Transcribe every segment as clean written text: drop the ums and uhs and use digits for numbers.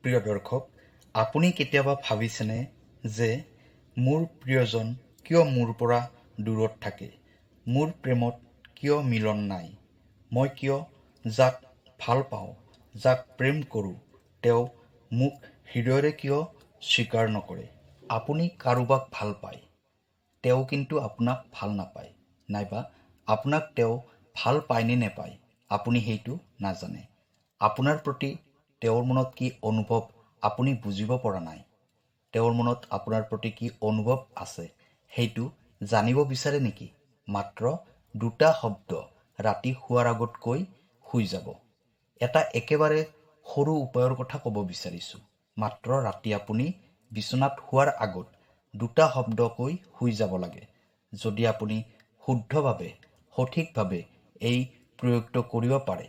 প্ৰিয় দৰ্শক, আপুনি কেতিয়াবা ভাবিছেনে যে মোৰ প্ৰিয়জন কিয় মোৰ পৰা দূৰত থাকে? মোৰ প্ৰেমত কিয় মিলন নাই? মই কিয় যাক ভাল পাওঁ, যাক প্ৰেম কৰোঁ, তেওঁ মোক হৃদয়ৰে কিয় স্বীকাৰ নকৰে? আপুনি কাৰোবাক ভাল পায়, তেওঁ কিন্তু আপোনাক ভাল নাপায়, নাইবা আপোনাক তেওঁ ভাল পায় নে নেপায় আপুনি সেইটো নাজানে। আপোনাৰ প্ৰতি তেওঁৰ মনত কি অনুভৱ আপুনি বুজিব পৰা নাই। তেওঁৰ মনত আপোনাৰ প্ৰতি কি অনুভৱ আছে সেইটো জানিব বিচাৰে নেকি? মাত্ৰ দুটা শব্দ ৰাতি শোৱাৰ আগত কৈ শুই যাব। এটা একেবাৰে সৰু উপায়ৰ কথা ক'ব বিচাৰিছোঁ। মাত্ৰ ৰাতি আপুনি বিচনাত শোৱাৰ আগত দুটা শব্দ কৈ শুই যাব লাগে। যদি আপুনি শুদ্ধভাৱে সঠিকভাৱে এই প্ৰয়োগটো কৰিব পাৰে।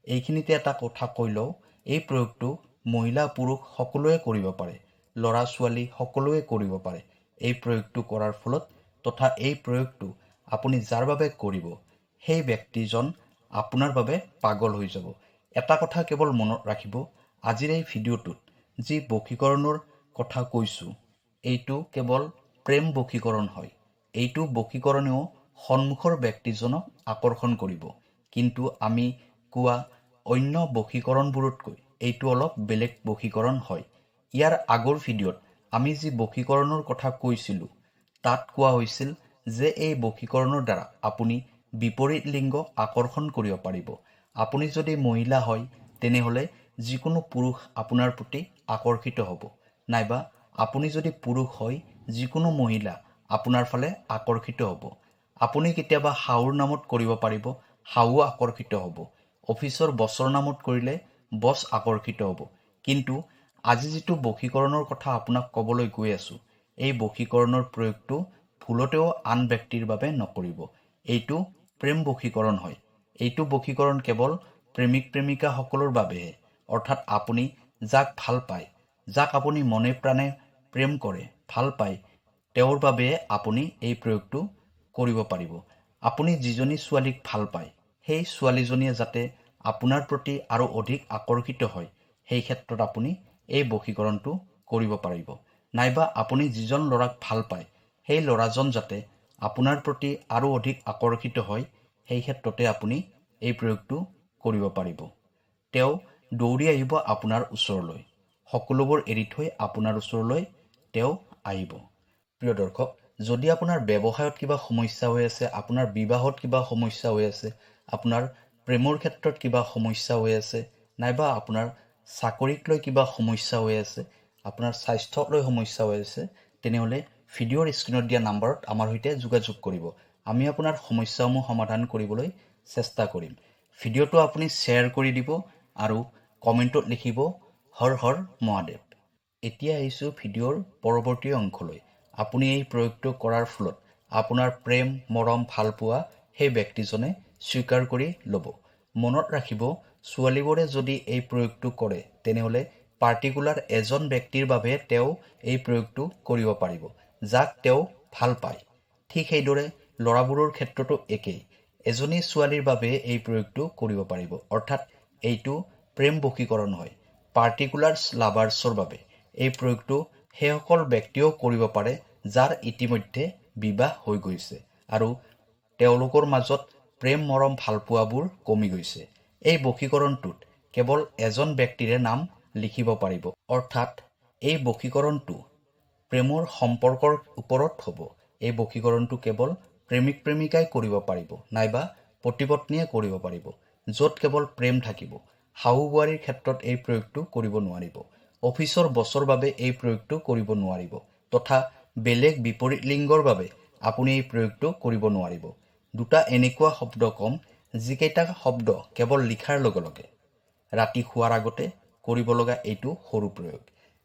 এইখিনিতে এটা কথা কৈ লওঁ, এই প্ৰয়োগটো মহিলা পুৰুষ সকলোৱে কৰিব পাৰে, ল'ৰা ছোৱালী সকলোৱে কৰিব পাৰে। এই প্ৰয়োগটো কৰাৰ ফলত তথা এই প্ৰয়োগটো আপুনি যাৰ বাবে কৰিব সেই ব্যক্তিজন আপোনাৰ বাবে পাগল হৈ যাব। এটা কথা কেৱল মনত ৰাখিব, আজিৰ এই ভিডিঅ'টোত যি বশীকৰণৰ কথা কৈছোঁ এইটো কেৱল প্ৰেম বশীকৰণ হয়। এইটো বশীকৰণেও সন্মুখৰ ব্যক্তিজনক আকৰ্ষণ কৰিব, কিন্তু আমি কোৱা অন্য বশীকৰণবোৰতকৈ এইটো অলপ বেলেগ বশীকৰণ হয়। ইয়াৰ আগৰ ভিডিঅ'ত আমি যি বশীকৰণৰ কথা কৈছিলোঁ তাত কোৱা হৈছিল যে এই বশীকৰণৰ দ্বাৰা আপুনি বিপৰীত লিংগক আকৰ্ষণ কৰিব পাৰিব। আপুনি যদি মহিলা হয় তেনেহ'লে যিকোনো পুৰুষ আপোনাৰ প্ৰতি আকৰ্ষিত হ'ব, নাইবা আপুনি যদি পুৰুষ হয় যিকোনো মহিলা আপোনাৰ ফালে আকৰ্ষিত হ'ব। আপুনি কেতিয়াবা শাহুৰ নামত কৰিব পাৰিব, শাহু আকৰ্ষিত হ'ব। অফিচৰ বছৰ নামত কৰিলে বছ আকৰ্ষিত হ'ব। কিন্তু আজি যিটো বশীকৰণৰ কথা আপোনাক ক'বলৈ গৈ আছোঁ, এই বশীকৰণৰ প্ৰয়োগটো ভুলতেও আন ব্যক্তিৰ বাবে নকৰিব। এইটো প্ৰেম বশীকৰণ হয়। এইটো বশীকৰণ কেৱল প্ৰেমিক প্ৰেমিকাসকলৰ বাবেহে, অৰ্থাৎ আপুনি যাক ভাল পায়, যাক আপুনি মনে প্ৰাণে প্ৰেম কৰে, ভাল পায়, তেওঁৰ বাবে আপুনি এই প্ৰয়োগটো কৰিব পাৰিব। আপুনি যিজনী ছোৱালীক ভাল পায় সেই ছোৱালীজনীয়ে যাতে আপোনাৰ প্ৰতি আৰু অধিক আকৰ্ষিত হয়, সেই ক্ষেত্ৰত আপুনি এই বশীকৰণটো কৰিব পাৰিব। নাইবা আপুনি যিজন ল'ৰাক ভাল পায় সেই ল'ৰাজন যাতে আপোনাৰ প্ৰতি আৰু অধিক আকৰ্ষিত হয়, সেই ক্ষেত্ৰতে আপুনি এই প্ৰয়োগটো কৰিব পাৰিব। তেওঁ দৌৰি আহিব আপোনাৰ ওচৰলৈ, সকলোবোৰ এৰি থৈ আপোনাৰ ওচৰলৈ তেওঁ আহিব। প্ৰিয় দৰ্শক, যদি আপোনাৰ ব্যৱসায়ত কিবা সমস্যা হৈ আছে, আপোনাৰ বিবাহত কিবা সমস্যা হৈ আছে, আপোনাৰ প্ৰেমৰ ক্ষেত্ৰত কিবা সমস্যা হৈ আছে, নাইবা আপোনাৰ চাকৰিক লৈ কিবা সমস্যা হৈ আছে, আপোনাৰ স্বাস্থ্যক লৈ সমস্যা হৈ আছে, তেনেহ'লে ভিডিঅ'ৰ স্ক্ৰীণত দিয়া নাম্বাৰত আমাৰ সৈতে যোগাযোগ কৰিব। আমি আপোনাৰ সমস্যাসমূহ সমাধান কৰিবলৈ চেষ্টা কৰিম। ভিডিঅ'টো আপুনি শ্বেয়াৰ কৰি দিব আৰু কমেণ্টত লিখিব হৰ হৰ মহাদেৱ। এতিয়া আহিছোঁ ভিডিঅ'ৰ পৰৱৰ্তী অংশলৈ। আপুনি এই প্ৰয়োগটো কৰাৰ ফলত আপোনাৰ প্ৰেম, মৰম, ভালপোৱা সেই ব্যক্তিজনে স্বীকাৰ কৰি ল'ব। মনত ৰাখিব, ছোৱালীবোৰে যদি এই প্ৰয়োগটো কৰে তেনেহ'লে পাৰ্টিকুলাৰ এজন ব্যক্তিৰ বাবে তেওঁ এই প্ৰয়োগটো কৰিব পাৰিব, যাক তেওঁ ভাল পায়। ঠিক সেইদৰে ল'ৰাবোৰৰ ক্ষেত্ৰতো একেই। এজনী ছোৱালীৰ বাবে এই প্ৰয়োগটো কৰিব পাৰিব, অৰ্থাৎ এইটো প্ৰেম বশীকৰণ হয়। পাৰ্টিকুলাৰ লাভাৰ্ছৰ বাবে এই প্ৰয়োগটো সেইসকল ব্যক্তিও কৰিব পাৰে যাৰ ইতিমধ্যে বিবাহ হৈ গৈছে আৰু তেওঁলোকৰ মাজত প্ৰেম, মৰম, ভালপোৱাবোৰ কমি গৈছে। এই বশীকৰণটোত কেৱল এজন ব্যক্তিৰে নাম লিখিব পাৰিব, অৰ্থাৎ এই বশীকৰণটো প্ৰেমৰ সম্পৰ্কৰ ওপৰত হ'ব। এই বশীকৰণটো কেৱল প্ৰেমিক প্ৰেমিকাই কৰিব পাৰিব, নাইবা পতি পত্নীয়ে কৰিব পাৰিব, য'ত কেৱল প্ৰেম থাকিব। শাহু বোৱাৰীৰ ক্ষেত্ৰত এই প্ৰয়োগটো কৰিব নোৱাৰিব। অফিচৰ বছৰ বাবে এই প্ৰয়োগটো কৰিব নোৱাৰিব, তথা বেলেগ বিপৰীত লিংগৰ বাবে আপুনি এই প্ৰয়োগটো কৰিব নোৱাৰিব। দুটা এনেকুৱা শব্দ কম, যিকেইটা শব্দ কেৱল লিখাৰ লগে লগে ৰাতি শোৱাৰ আগতে কৰিব লগা এইটো সৰু প্ৰয়োগ।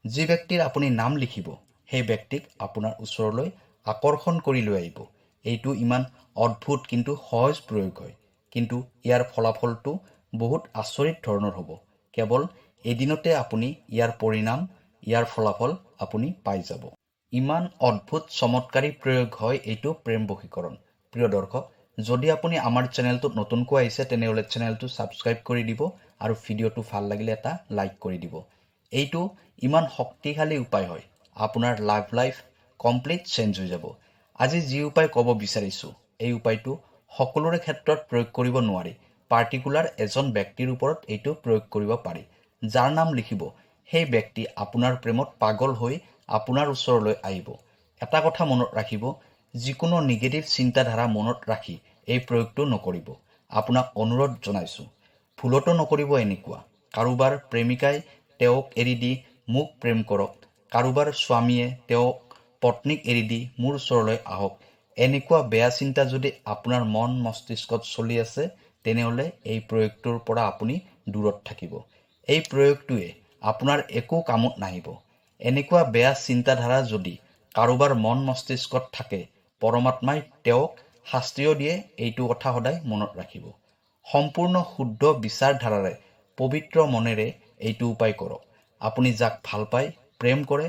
যি ব্যক্তিৰ আপুনি নাম লিখিব সেই ব্যক্তিক আপোনাৰ ওচৰলৈ আকৰ্ষণ কৰি লৈ আহিব। এইটো ইমান অদ্ভুত কিন্তু সহজ প্ৰয়োগ হয়, কিন্তু ইয়াৰ ফলাফলটো বহুত আচৰিত ধৰণৰ হ'ব। কেৱল এদিনতে আপুনি ইয়াৰ পৰিণাম, ইয়াৰ ফলাফল আপুনি পাই যাব। ইমান অদ্ভুত চমৎকাৰী প্ৰয়োগ হয় এইটো প্ৰেম বশীকৰণ। প্ৰিয় দৰ্শক, যদি আপুনি আমাৰ চেনেলটোত নতুনকৈ আহিছে তেনেহ'লে চেনেলটো ছাবস্ক্ৰাইব কৰি দিব আৰু ভিডিঅ'টো ভাল লাগিলে এটা লাইক কৰি দিব। এইটো ইমান শক্তিশালী উপায় হয়, আপোনাৰ লাইফ কমপ্লিট চেঞ্জ হৈ যাব। আজি যি উপায় ক'ব বিচাৰিছোঁ, এই উপায়টো সকলোৰে ক্ষেত্ৰত প্ৰয়োগ কৰিব নোৱাৰি। পাৰ্টিকুলাৰ এজন ব্যক্তিৰ ওপৰত এইটো প্ৰয়োগ কৰিব পাৰি। যাৰ নাম লিখিব, সেই ব্যক্তি আপোনাৰ প্ৰেমত পাগল হৈ আপোনাৰ ওচৰলৈ আহিব। এটা কথা মনত ৰাখিব, যিকোনো নিগেটিভ চিন্তাধাৰা মনত ৰাখি এই প্ৰয়োগটো নকৰিব। আপোনাক অনুৰোধ জনাইছোঁ, ভুলতো নকৰিব এনেকুৱা। কাৰোবাৰ প্ৰেমিকাই তেওঁক এৰি দি মোক প্ৰেম কৰক, কাৰোবাৰ স্বামীয়ে তেওঁক পত্নীক এৰি দি মোৰ ওচৰলৈ আহক। এনেকুৱা বেয়া চিন্তা যদি আপোনাৰ মন মস্তিষ্কত চলি আছে, তেনেহ'লে এই প্ৰয়োগটোৰ পৰা আপুনি দূৰত থাকিব। এই প্ৰয়োগটোৱে আপোনাৰ একো কামত নাহিব। এনেকুৱা বেয়া চিন্তাধাৰা যদি কাৰোবাৰ মন মস্তিষ্কত থাকে, পৰমাত্মাই তেওঁক শাস্তিও দিয়ে। এইটো কথা সদায় মনত ৰাখিব। সম্পূৰ্ণ শুদ্ধ বিচাৰধাৰাৰে পবিত্ৰ মনেৰে এইটো উপায় কৰক। আপুনি যাক ভাল পায়, প্ৰেম কৰে,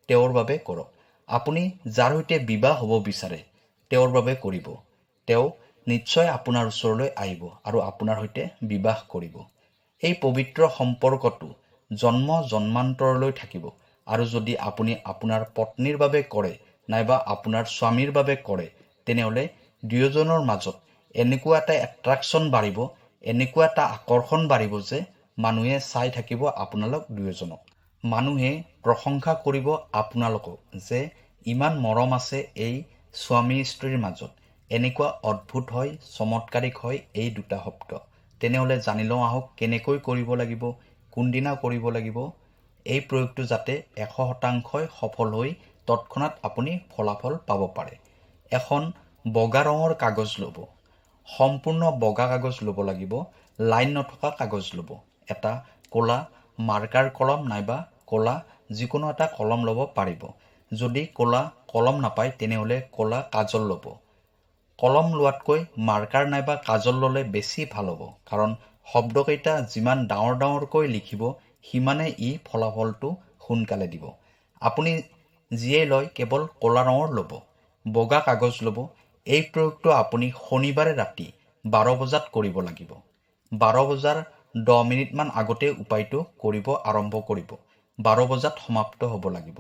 তেওঁৰ বাবে কৰক। আপুনি যাৰ সৈতে বিবাহ হ'ব বিচাৰে, তেওঁৰ বাবে কৰিব। তেওঁ নিশ্চয় আপোনাৰ ওচৰলৈ আহিব আৰু আপোনাৰ সৈতে বিবাহ কৰিব। এই পবিত্ৰ সম্পৰ্কটো জন্ম জন্মান্তৰলৈ থাকিব। আৰু যদি আপুনি আপোনাৰ পত্নীৰ বাবে কৰে নাইবা আপোনাৰ স্বামীৰ বাবে কৰে, তেনেহ'লে দুয়োজনৰ মাজত এনেকুৱা এটা এট্ৰাকশ্যন বাঢ়িব, এনেকুৱা এটা আকৰ্ষণ বাঢ়িব যে মানুহে চাই থাকিব আপোনালোক দুয়োজনক। মানুহে প্ৰশংসা কৰিব আপোনালোকক যে ইমান মৰম আছে এই স্বামী স্ত্ৰীৰ মাজত। এনেকুৱা অদ্ভুত হয়, চমৎকাৰিক হয় এই দুটা শব্দ। তেনেহ'লে জানি লওঁ আহক কেনেকৈ কৰিব লাগিব, কোনদিনা কৰিব লাগিব। এই প্ৰয়োগটো যাতে 100% সফল হৈ তৎক্ষণাত আপুনি ফলাফল পাব পাৰে। এখন বগা ৰঙৰ কাগজ ল'ব, সম্পূৰ্ণ বগা কাগজ ল'ব লাগিব, লাইন নথকা কাগজ ল'ব। এটা ক'লা মাৰ্কাৰ কলম নাইবা ক'লা যিকোনো এটা কলম ল'ব পাৰিব। যদি ক'লা কলম নাপায়, তেনেহ'লে ক'লা কাজল ল'ব। কলম লোৱাতকৈ মাৰ্কাৰ নাইবা কাজল ল'লে বেছি ভাল হ'ব, কাৰণ শব্দকেইটা যিমান ডাঙৰ ডাঙৰকৈ লিখিব, সিমানে ই ফলাফলটো সোনকালে দিব। আপুনি যিয়েই লয় কেৱল ক'লা ৰঙৰ ল'ব, বগা কাগজ ল'ব। এই প্ৰয়োগটো আপুনি শনিবাৰে ৰাতি 12 বজাত কৰিব লাগিব। 12 বজাৰ 10 মিনিটমান আগতে উপায়টো কৰিব আৰম্ভ কৰিব। 12 বজাত সমাপ্ত হ'ব লাগিব।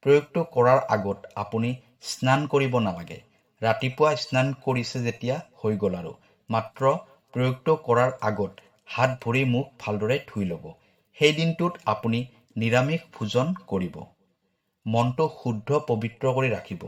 প্ৰয়োগটো কৰাৰ আগত আপুনি স্নান কৰিব নালাগে। ৰাতিপুৱা স্নান কৰিছে যেতিয়া হৈ গ'ল আৰু। মাত্ৰ প্ৰয়োগটো কৰাৰ আগত হাত ভৰি মুখ ভালদৰে ধুই ল'ব। সেই দিনটোত আপুনি নিৰামিষ ভোজন কৰিব। মনটো শুদ্ধ পবিত্ৰ কৰি ৰাখিব।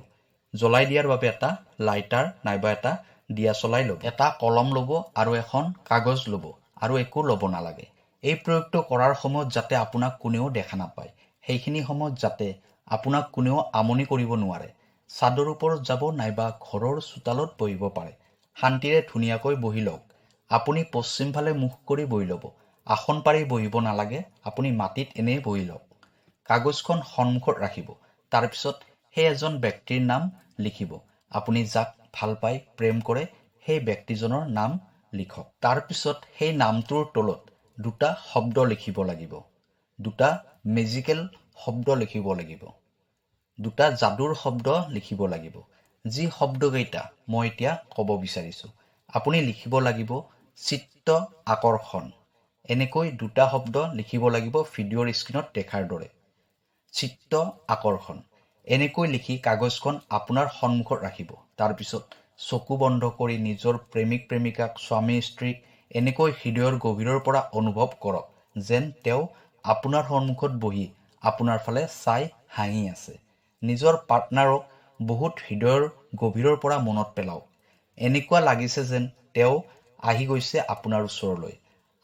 জ্বলাই দিয়াৰ বাবে এটা লাইটাৰ নাইবা এটা দিয়াচলাই ল'ব। এটা কলম ল'ব আৰু এখন কাগজ ল'ব আৰু একো ল'ব নালাগে। এই প্ৰয়োগটো কৰাৰ সময়ত যাতে আপোনাক কোনেও দেখা নাপায়, সেইখিনি সময়ত যাতে আপোনাক কোনেও আমনি কৰিব নোৱাৰে। চাদৰ ওপৰত যাব নাইবা ঘৰৰ চোতালত বহিব পাৰে। শান্তিৰে ধুনীয়াকৈ বহি লওক। আপুনি পশ্চিম ফালে মুখ কৰি বহি ল'ব। আসন পাৰি বহিব নালাগে, আপুনি মাটিত এনেই বহি লওক। কাগজখন সন্মুখত ৰাখিব। তাৰপিছত সেই এজন ব্যক্তিৰ নাম লিখিব। আপুনি যাক ভাল পায়, প্ৰেম কৰে, সেই ব্যক্তিজনৰ নাম লিখক। তাৰপিছত সেই নামটোৰ তলত দুটা শব্দ লিখিব লাগিব। দুটা মেজিকেল শব্দ লিখিব লাগিব। দুটা যাদুৰ শব্দ লিখিব লাগিব। যি শব্দকেইটা মই এতিয়া ক'ব বিচাৰিছোঁ, আপুনি লিখিব লাগিব চিত্ত আকৰ্ষণ। এনেকৈ দুটা শব্দ লিখিব লাগিব ভিডিঅ'ৰ স্ক্ৰীণত দেখাৰ দৰে। চিত্ত আকৰ্ষণ। এনেকৈ লিখি কাগজখন আপোনাৰ সন্মুখত ৰাখিব। তাৰপিছত চকু বন্ধ কৰি নিজৰ প্ৰেমিক প্ৰেমিকাক, স্বামী স্ত্ৰীক এনেকৈ হৃদয়ৰ গভীৰৰ পৰা অনুভৱ কৰক যেন তেওঁ আপোনাৰ সন্মুখত বহি আপোনাৰ ফালে চাই হাঁহি আছে। নিজৰ পাৰ্টনাৰক বহুত হৃদয়ৰ গভীৰৰ পৰা মনত পেলাওক। এনেকুৱা লাগিছে যেন তেওঁ আহি গৈছে আপোনাৰ ওচৰলৈ।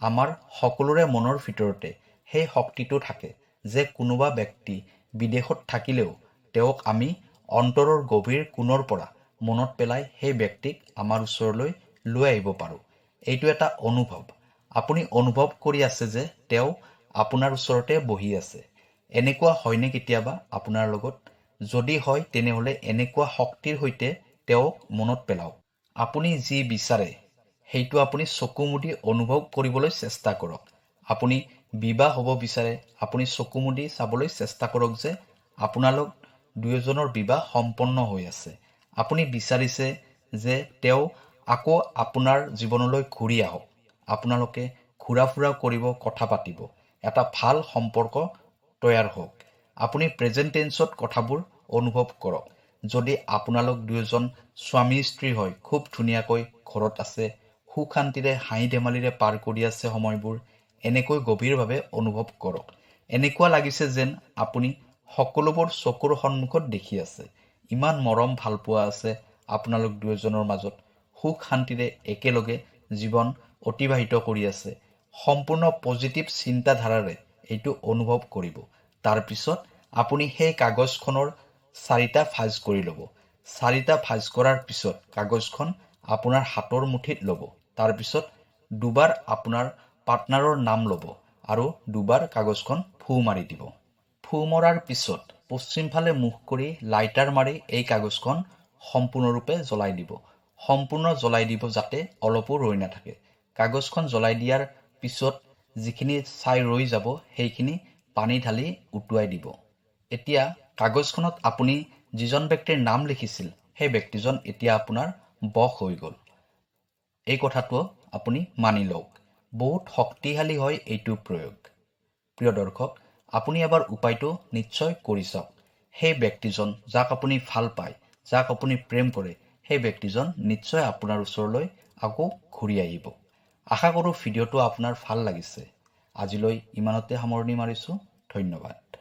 আমাৰ সকলোৰে মনৰ ভিতৰতে সেই শক্তিটো থাকে যে কোনোবা ব্যক্তি বিদেশত থাকিলেও তেওঁক আমি অন্তৰৰ গভীৰ কোণৰ পৰা মনত পেলাই সেই ব্যক্তিক আমাৰ ওচৰলৈ লৈ আহিব পাৰোঁ। এইটো এটা অনুভৱ। আপুনি অনুভৱ কৰি আছে যে তেওঁ আপোনাৰ ওচৰতে বহি আছে। এনেকুৱা হয়নে কেতিয়াবা আপোনাৰ লগত? যদি হয়, তেনেহ'লে এনেকুৱা শক্তিৰ সৈতে তেওঁক মনত পেলাওক। আপুনি যি বিচাৰে সেইটো আপুনি চকু মুদি অনুভৱ কৰিবলৈ চেষ্টা কৰক। আপুনি বিবাহ হ'ব বিচাৰে, আপুনি চকু মুদি চাবলৈ চেষ্টা কৰক যে আপোনালোক দুয়োজনৰ বিবাহ সম্পন্ন হৈ আছে। আপুনি বিচাৰিছে যে তেওঁ আকৌ আপোনাৰ জীৱনলৈ ঘূৰি আহক। আপোনালোকে ঘূৰা ফুৰা কৰিব, কথা পাতিব, এটা ভাল সম্পৰ্ক তৈয়াৰ হওক। আপুনি প্ৰেজেণ্ট টেন্সত কথাবোৰ অনুভৱ কৰক। যদি আপোনালোক দুয়োজন স্বামী স্ত্ৰী হয়, খুব ধুনীয়াকৈ ঘৰত আছে, সুখ শান্তিৰে হাঁহি ধেমালিৰে পাৰ কৰি আছে সময়বোৰ, এনেকৈ গভীৰভাৱে অনুভৱ কৰক। এনেকুৱা লাগিছে যেন আপুনি সকলোবোৰ চকুৰ সন্মুখত দেখি আছে। ইমান মৰম ভালপোৱা আছে আপোনালোক দুয়োজনৰ মাজত। সুখ শান্তিৰে একেলগে জীৱন অতিবাহিত কৰি আছে। সম্পূৰ্ণ পজিটিভ চিন্তাধাৰাৰে এইটো অনুভৱ কৰিব। তাৰপিছত আপুনি সেই কাগজখনৰ 4টা ভাঁজ কৰি ল'ব। 4টা ভাঁজ কৰাৰ পিছত কাগজখন আপোনাৰ হাতৰ মুঠিত ল'ব। তাৰপিছত দুবাৰ আপোনাৰ পাৰ্টনাৰৰ নাম ল'ব আৰু দুবাৰ কাগজখন ফু মাৰি দিব। ফু মৰাৰ পিছত পশ্চিম ফালে মুখ কৰি লাইটাৰ মাৰি এই কাগজখন সম্পূৰ্ণৰূপে জ্বলাই দিব। সম্পূৰ্ণ জ্বলাই দিব যাতে অলপো ৰৈ নাথাকে। কাগজখন জ্বলাই দিয়াৰ পিছত যিখিনি ছাই ৰৈ যাব সেইখিনি পানী ঢালি উটুৱাই দিব। এতিয়া কাগজখনত আপুনি যিজন ব্যক্তিৰ নাম লিখিছিল সেই ব্যক্তিজন এতিয়া আপোনাৰ বশ হৈ গ'ল। এই কথাটো আপুনি মানি লওক। বহুত শক্তিশালী হয় এইটো প্ৰয়োগ। প্ৰিয় দৰ্শক, আপুনি এবাৰ উপায়টো নিশ্চয় কৰি চাওক। সেই ব্যক্তিজন যাক আপুনি ভাল পায়, যাক আপুনি প্ৰেম কৰে, সেই ব্যক্তিজন নিশ্চয় আপোনাৰ ওচৰলৈ আকৌ ঘূৰি আহিব। আশা কৰোঁ ভিডিঅ'টো আপোনাৰ ভাল লাগিছে। আজিলৈ ইমানতে সামৰণি মাৰিছোঁ। ধন্যবাদ।